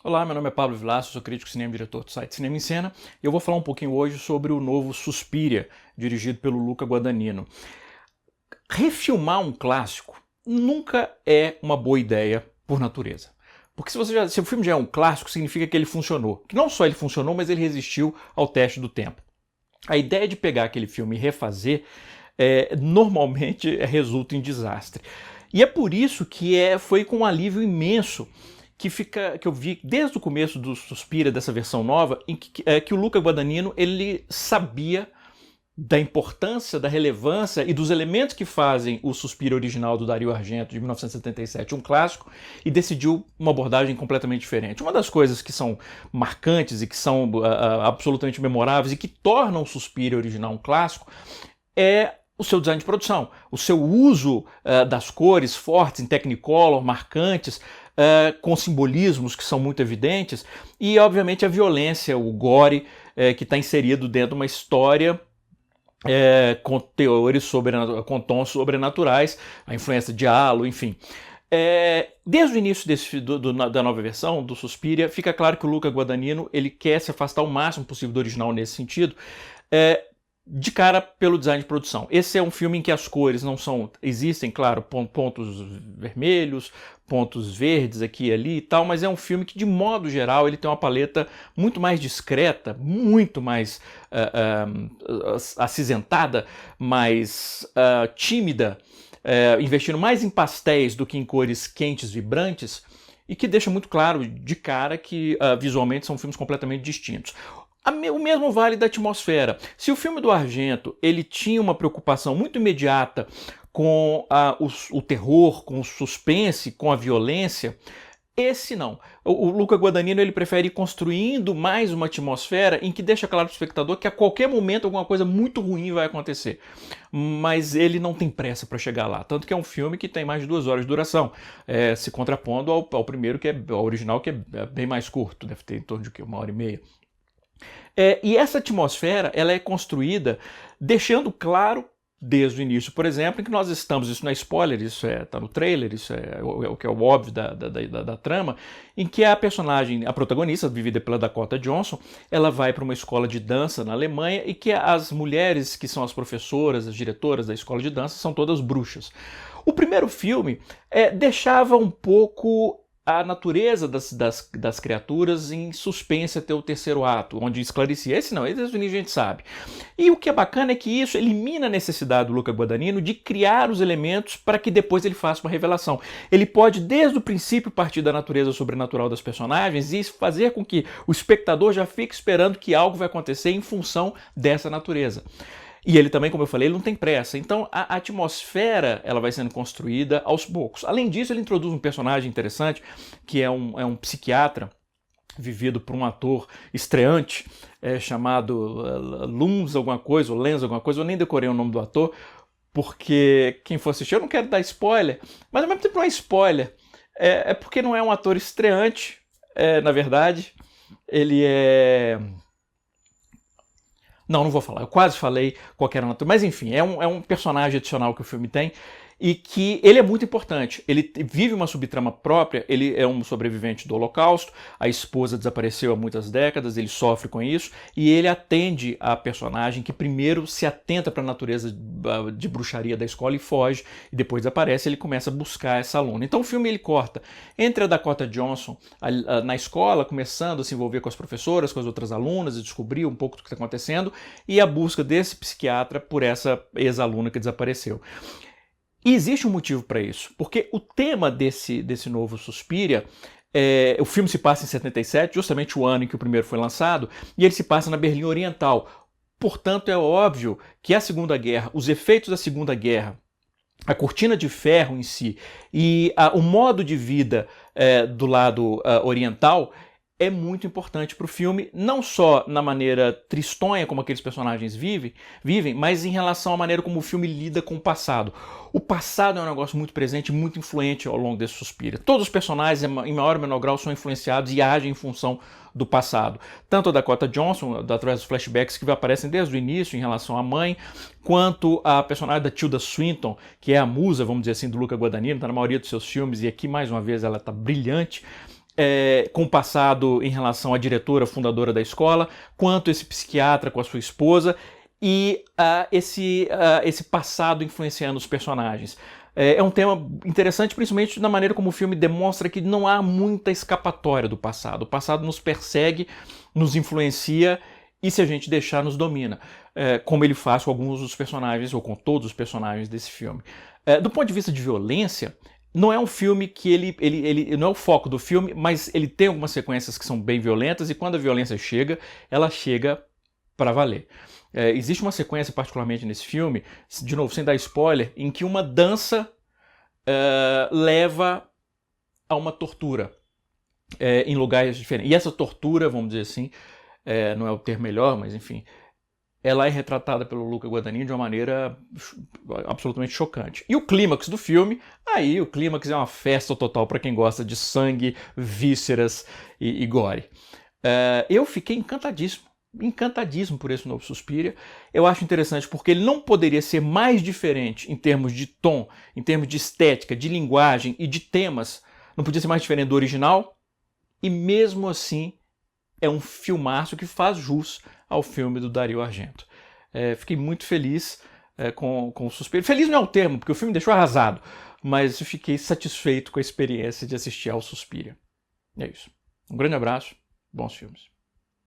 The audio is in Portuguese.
Olá, meu nome é Pablo Vilaço, sou crítico de cinema e diretor do site Cinema em Cena, e eu vou falar um pouquinho hoje sobre o novo Suspiria, dirigido pelo Luca Guadagnino. Refilmar um clássico nunca é uma boa ideia por natureza. Porque se o filme já é um clássico, significa que ele funcionou. Que não só ele funcionou, mas ele resistiu ao teste do tempo. A ideia de pegar aquele filme e refazer normalmente resulta em desastre. E é por isso que foi com um alívio imenso que eu vi desde o começo do Suspira, dessa versão nova, que o Luca Guadagnino ele sabia da importância, da relevância e dos elementos que fazem o Suspiro original do Dario Argento, de 1977, um clássico, e decidiu uma abordagem completamente diferente. Uma das coisas que são marcantes e que são absolutamente memoráveis e que tornam o Suspiro original um clássico é o seu design de produção, o seu uso das cores fortes, em Technicolor, marcantes, com simbolismos que são muito evidentes, e obviamente a violência, o gore, que está inserido dentro de uma história com teores com tons sobrenaturais, a influência de halo, enfim. Desde o início da nova versão, do Suspiria, fica claro que o Luca Guadagnino ele quer se afastar o máximo possível do original nesse sentido, de cara pelo design de produção. Esse é um filme em que as cores não são... Existem, claro, pontos vermelhos, pontos verdes aqui e ali e tal, mas é um filme que, de modo geral, ele tem uma paleta muito mais discreta, muito mais acinzentada, mais tímida, investindo mais em pastéis do que em cores quentes, vibrantes, e que deixa muito claro de cara que visualmente são filmes completamente distintos. O mesmo vale da atmosfera. Se o filme do Argento ele tinha uma preocupação muito imediata com o terror, com o suspense, com a violência, esse não. O Luca Guadagnino ele prefere ir construindo mais uma atmosfera em que deixa claro para o espectador que a qualquer momento alguma coisa muito ruim vai acontecer. Mas ele não tem pressa para chegar lá. Tanto que é um filme que tem mais de 2 horas de duração, se contrapondo ao primeiro, ao original, que é bem mais curto, deve ter em torno de 1h30. E essa atmosfera ela é construída deixando claro desde o início, por exemplo, em que nós estamos, isso não é spoiler, isso está no trailer, isso é o que é o óbvio da trama, em que a personagem, a protagonista, vivida pela Dakota Johnson, ela vai para uma escola de dança na Alemanha e que as mulheres que são as professoras, as diretoras da escola de dança, são todas bruxas. O primeiro filme deixava um pouco a natureza das criaturas em suspense até o terceiro ato, onde esclarecia. Esse não, desde o início a gente sabe. E o que é bacana é que isso elimina a necessidade do Luca Guadagnino de criar os elementos para que depois ele faça uma revelação. Ele pode, desde o princípio, partir da natureza sobrenatural das personagens e fazer com que o espectador já fique esperando que algo vai acontecer em função dessa natureza. E ele também, como eu falei, ele não tem pressa. Então a atmosfera ela vai sendo construída aos poucos. Além disso, ele introduz um personagem interessante, que é um psiquiatra, vivido por um ator estreante, chamado Luns alguma coisa, ou Lenz alguma coisa, eu nem decorei o nome do ator, porque quem for assistir, eu não quero dar spoiler, mas ao mesmo tempo não é spoiler, é porque não é um ator estreante, na verdade, ele é... Não vou falar, eu quase falei qualquer outro, mas enfim, é um personagem adicional que o filme tem e que ele é muito importante. Ele vive uma subtrama própria, ele é um sobrevivente do Holocausto, a esposa desapareceu há muitas décadas, ele sofre com isso, e ele atende a personagem que primeiro se atenta para a natureza de bruxaria da escola e foge, e depois aparece e ele começa a buscar essa aluna. Então o filme ele corta entre a Dakota Johnson na escola, começando a se envolver com as professoras, com as outras alunas, e descobrir um pouco do que está acontecendo, e a busca desse psiquiatra por essa ex-aluna que desapareceu. E existe um motivo para isso, porque o tema desse novo Suspiria, o filme se passa em 77, justamente o ano em que o primeiro foi lançado, e ele se passa na Berlim Oriental. Portanto, é óbvio que a Segunda Guerra, os efeitos da Segunda Guerra, a cortina de ferro em si e o modo de vida do lado oriental é muito importante para o filme, não só na maneira tristonha como aqueles personagens vivem, mas em relação à maneira como o filme lida com o passado. O passado é um negócio muito presente, muito influente ao longo desse Suspiria. Todos os personagens, em maior ou menor grau, são influenciados e agem em função do passado. Tanto a Dakota Johnson, através dos flashbacks que aparecem desde o início em relação à mãe, quanto a personagem da Tilda Swinton, que é a musa, vamos dizer assim, do Luca Guadagnino, está na maioria dos seus filmes, e aqui, mais uma vez, ela está brilhante. com o passado em relação à diretora, fundadora da escola, quanto esse psiquiatra com a sua esposa e esse passado influenciando os personagens. É um tema interessante, principalmente na maneira como o filme demonstra que não há muita escapatória do passado. O passado nos persegue, nos influencia e, se a gente deixar, nos domina. Como ele faz com alguns dos personagens, ou com todos os personagens desse filme. Do ponto de vista de violência, não é um filme que ele não é o foco do filme, mas ele tem algumas sequências que são bem violentas e quando a violência chega, ela chega para valer. Existe uma sequência, particularmente nesse filme, de novo, sem dar spoiler, em que uma dança leva a uma tortura em lugares diferentes. E essa tortura, vamos dizer assim, não é o termo melhor, mas enfim, ela é retratada pelo Luca Guadagnino de uma maneira absolutamente chocante. E o clímax do filme, o clímax é uma festa total para quem gosta de sangue, vísceras e gore. Eu fiquei encantadíssimo por esse novo Suspiria. Eu acho interessante porque ele não poderia ser mais diferente em termos de tom, em termos de estética, de linguagem e de temas. Não podia ser mais diferente do original. E mesmo assim, é um filmaço que faz jus ao filme do Dario Argento. Fiquei muito feliz com o Suspiria. Feliz não é o termo, porque o filme me deixou arrasado. Mas eu fiquei satisfeito com a experiência de assistir ao Suspiria. É isso. Um grande abraço, bons filmes.